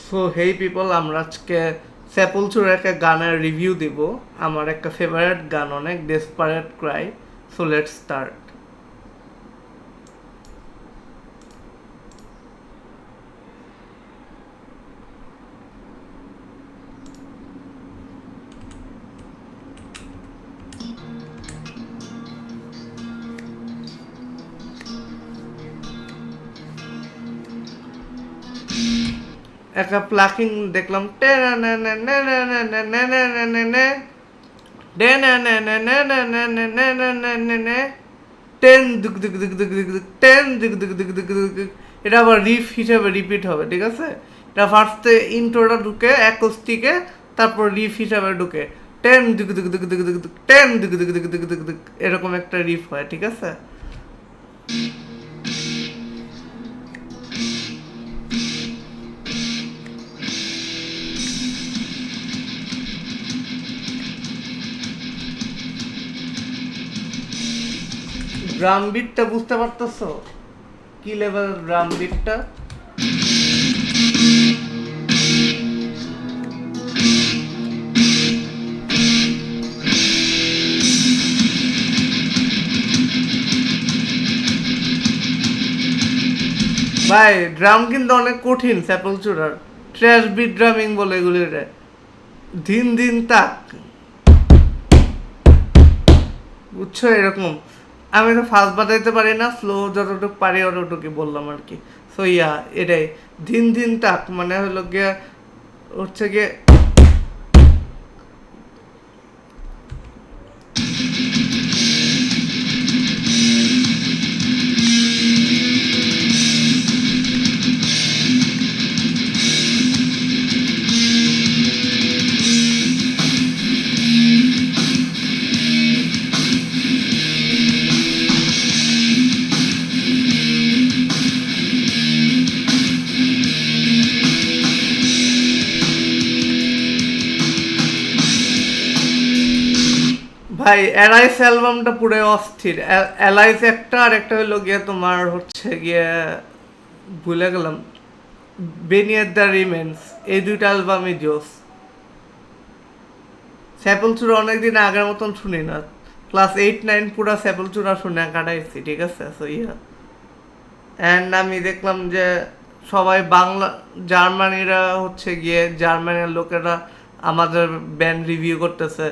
So hey people, আমরা আজকে সেপলচুরের একটা গানের রিভিউ দিব। আমার একটা ফেভারিট গান, অনেক desperate Cry. So let's start. একটা প্লাকিং দেখলাম, টেন দুক দুক দুক দুক দুক দুক, টেন দুক দুক দুক দুক দুক দুক। এটা আবার রিফ হিসেবে রিপিট হবে, ঠিক আছে? এটা ফার্স্টে ইন্ট্রোটা ঢুকে অ্যাকোস্টিকে, তারপর রিফ হিসাবে ঢুকে টেন দুক দুক দুক দুক দুক দুক, টেন দুক দুক দুক দুক দুক দুক, এরকম একটা রিফ হয়, ঠিক আছে? ড্রাম বিটটা বুঝতে পারতেছো কি লেভেল ড্রাম বিটটা? ভাই ড্রাম কিন্তু অনেক কঠিন স্যাপল চূড়ার। ট্র্যাশ বিট ড্রামিং বলে এগুলি রে। দিন দিন তাক, বুঝছো? এরকম আমি তো ফাস্ট বাজাইতে পারি না, স্লো যতটুকু পারি অতটুকুই বললাম আর কি। সো ইয়া, এটাই দিন দিন তাক মানে হলো গিয়ে, হচ্ছে গিয়ে ভাই অ্যালাইস অ্যালবামটা পুরো অস্থির। অ্যালাইস একটা, আর একটা হলো গিয়ে তোমার হচ্ছে গিয়ে ভুলে গেলাম, বেনিয়ার দ্য রিমেন্স। এই দুইটা অ্যালবামই জোস। স্যাপল চূড়া অনেকদিন আগের মতন শুনি না। ক্লাস 8-9 পুরা স্যাপল চূড়া শুনে কাটাইছি, ঠিক আছে? সো ইয়া, অ্যান্ড আমি দেখলাম যে সবাই বাংলা, জার্মানিরা হচ্ছে গিয়ে জার্মানির লোকেরা আমাদের ব্যান্ড রিভিউ করতেছে।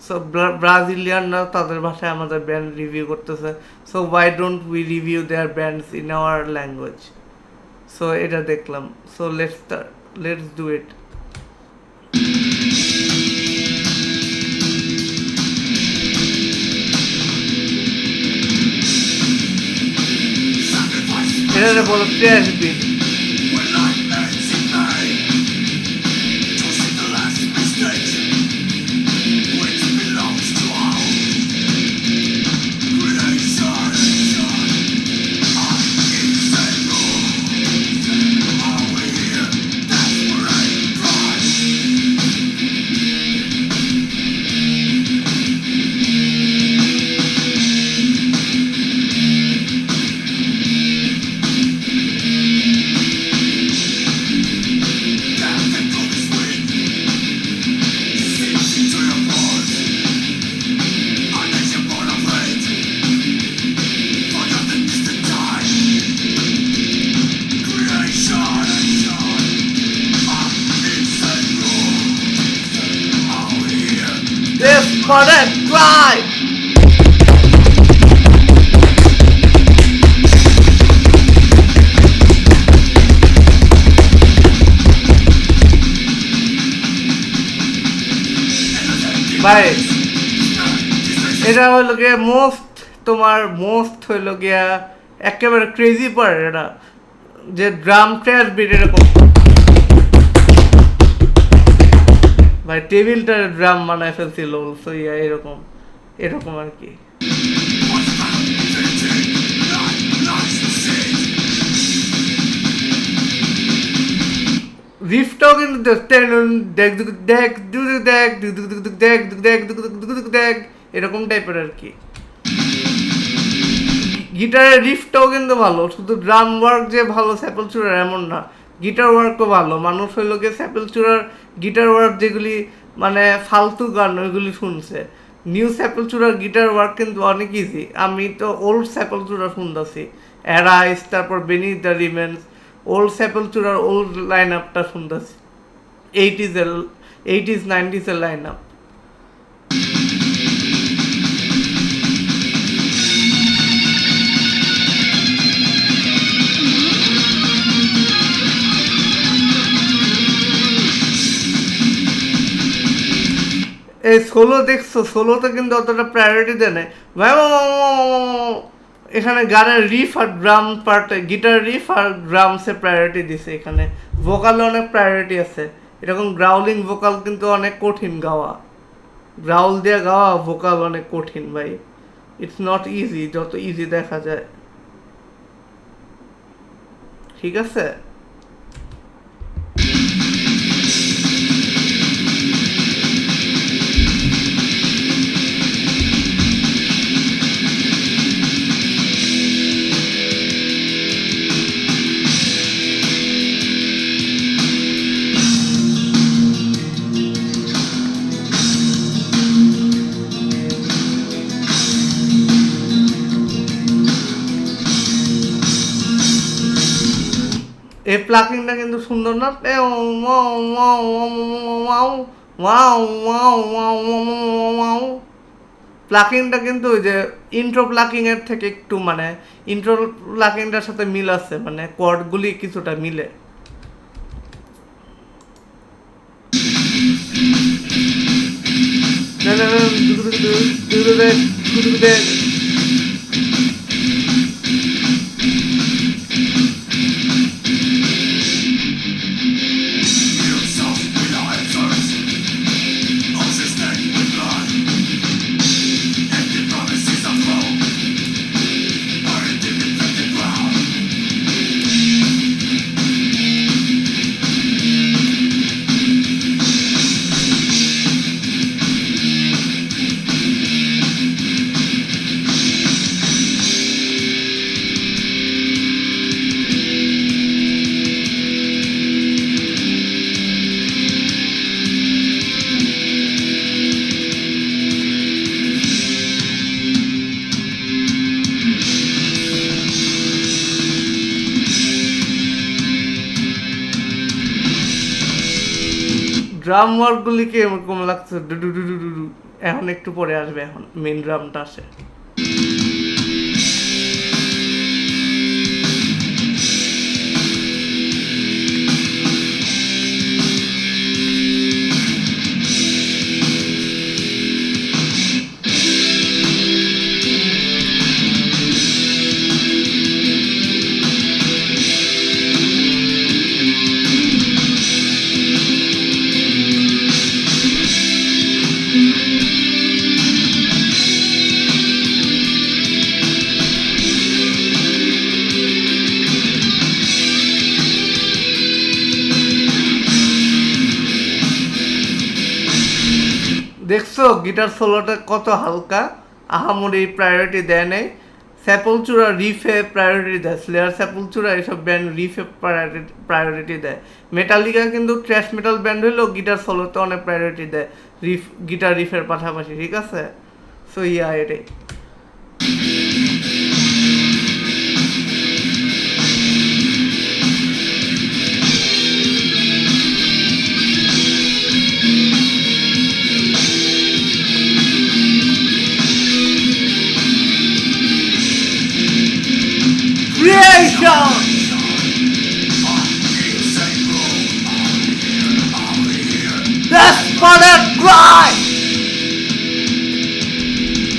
সো ব্রাজিলিয়ানরা তাদের ভাষায় আমাদের ব্যান্ড রিভিউ করতেছে। So why don't we review their bands in our language? So এটা দেখলাম। So let's do it. এটা বলো ট্র্যাশ বিট। Desperate cry. ভাই এটা হইলো গিয়ে মোস্ট হইলো গিয়া একেবারে ক্রেজি পার্ট এটা, যে ড্রাম ট্র্যাশ বিট এরকম। ভাই টেবিলটা ড্রাম বানায় ফেলছিল। সো ইয়া, এরকম এরকম আর কি। রিফটাও কিন্তু দেখ দেখ দেখ দেখ দেখ দেখ, এরকম টাইপের আর কি। গিটারের রিফটাও কিন্তু ভালো, শুধু ড্রাম ওয়ার্ক যে ভালো স্যাপল চূড়ার এমন না, গিটার ওয়ার্কও ভালো। মানুষ হইলো গিয়ে সেপেলচুরার গিটার ওয়ার্ক যেগুলি মানে ফালতু গান ওইগুলি শুনছে। নিউ সেপেলচুরার গিটার ওয়ার্ক কিন্তু অনেক ইজি। আমি তো ওল্ড সেপেলচুরা শুনতেছি, অ্যারাইস, তারপর বেনিথ দ্য রিমেন্স, ওল্ড সেপেলচুরার ওল্ড লাইন আপটা শুনতেছি, 80s-এর 80s-90s-এর লাইন আপ। এই সোলো দেখছো, সোলোতে কিন্তু অতটা প্রায়োরিটি দেয় না। এখানে গানের রিফ আর ড্রাম পার্টে, গিটার রিফ আর ড্রামসে প্রায়োরিটি দিছে। এখানে ভোকালে অনেক প্রায়োরিটি আছে। এরকম গ্রাউলিং ভোকাল কিন্তু অনেক কঠিন গাওয়া, গ্রাউল দিয়ে গাওয়া ভোকাল অনেক কঠিন ভাই। ইটস নট ইজি যত ইজি দেখা যায়, ঠিক আছে। এই প্লাকিংটা কিন্তু সুন্দর না? প্লাকিংটা কিন্তু ওই যে ইন্ট্রো প্লাকিং এর থেকে একটু মানে ইন্ট্রো প্লাকিংটার সাথে মিল আছে, মানে কর্ডগুলি কিছুটা মিলে। ড্রাম ওয়ার্কগুলিকে এরকম লাগছে do do do do do do. এখন একটু পরে আসবে, এখন মেন ড্রামটা আসে। দেখছো গিটার সোলোটা কত হালকা, আহামরি প্রায়োরিটি দেয় নেই। স্যাপলচুরা রিফে প্রায়োরিটি দেয়, স্লেয়ার স্যাপলচুরা এইসব ব্যান্ড রিফে প্রায়োরিটি দেয়। মেটালিকা কিন্তু ট্র্যাশ মেটাল ব্যান্ড হলেও গিটার সোলোতে অনেক প্রায়োরিটি দেয় রিফ, গিটার রিফের পাশাপাশি, ঠিক আছে। সো ইয়া এটাই। Creation! Desperate cry!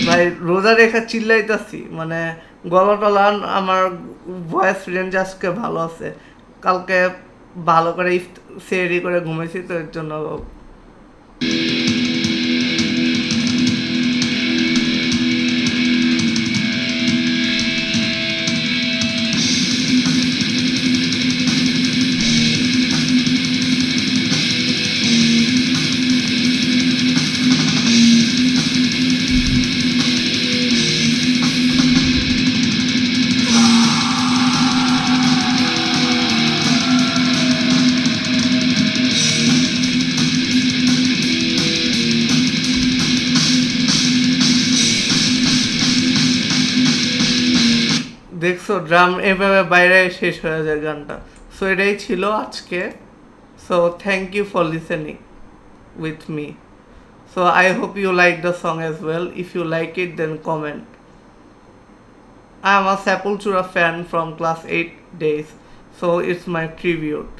ভাই রোজা রেখা চিল্লাইতাছি, মানে গলা টলা আমার ভয়েস রেঞ্জ আজকে ভালো আছে। কালকে ভালো করে সেরি করে ঘুমাইছি তো এর জন্য। দেখছো ড্রাম এভাবে বাইরে শেষ হয়ে যায় গানটা। সো এটাই ছিল আজকে। So thank you for listening with me. So I hope you like the song as well. If you like it then comment. I am a Sepultura fan from class 8 days, so it's my tribute.